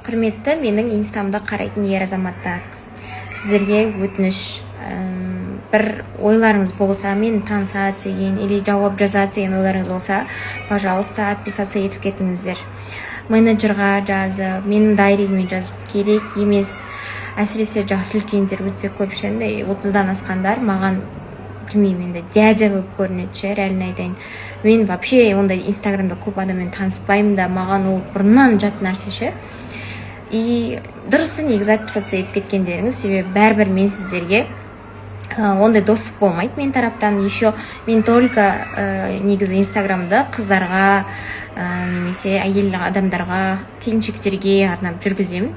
Құрметті менің инстамда қарайтын ер азаматтар, сіздерге өтініш, бір ойларыңыз болса, мен танысады деген или жауап жазады деген ойларыңыз болса, пожалуйста, отписаться етіп кетіңіздер. Менеджерға жазып, менің дайриме жазып, керек емес. Әсіресе жасы үлкендер өте көп ше, 30-дан асқандар маған білмеймін, енді дядя болып көрінеді ше, реально айтайын. Мен вообще ондай инстаграмда көп адаммен таныспаймын да, маған ол бұрыннан жат нәрсе ше. И дұрысы негізі отписаться етіп кеткендеріңіз, себебі бәрібір мен сіздерге ондай достық болмайды мен тараптан. Еще мен только негізі инстаграмда қыздарға немесе әйел адамдарға, келіншектерге арнап жүргіземін.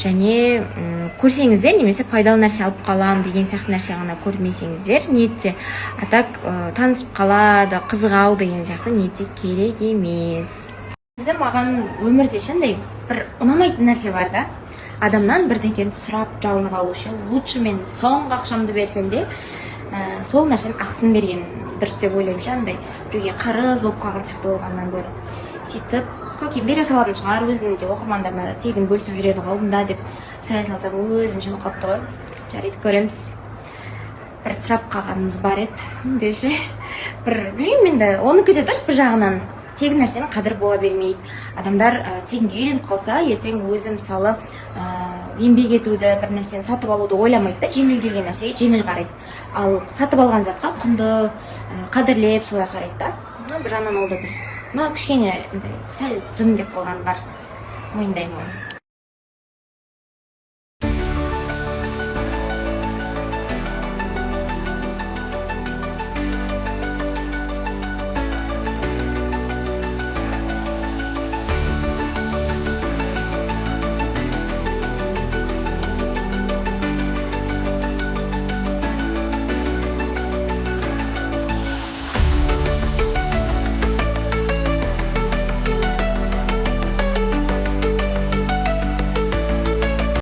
Және көрсеңіздер немесе пайдалы нәрсе алып қалам деген сияқты нәрсе ғана көрмесеңіздер, ниетте атак танысып қалады, қызығау деген сияқты ниетте керек емес. Бізде маған өмірде шындай бір ұнамайтын нәрсе бар да, адамнан бірдеңені сұрап жалынып алу ше. Лучше мен соңғы ақшамды берсем де сол нәрсенің ақысын берген дұрыс деп ойлаймын ше, андай біреуге қарыз болып қалған сияқты болғаннан гөрі. Сөйтіп көке бере салатын шығар, өзінің де оқырмандарына да тегін бөлісіп жүреді алдында деп сұрай салсам, өзім шын қалыпты ғой. Жарайды, көреміз. Бір сұрап қалғанымыз бар еді деуші. Бір білмеймін, енді оныкі де дұрыс, бір жағынан тегін нәрсенің қадір бола бермейді. Адамдар тегінге үйреніп қалса, ертең өзі мысалы еңбек етуді, бір нәрсені сатып алуды ойламайды да, жеңіл келген нәрсеге жеңіл қарайды. Ал сатып алған затқа құнды қадірлеп солай қарайды да. Бір жағынан ол да дұрыс. Кішкене сәл жын деп қалған бар, мойындаймын.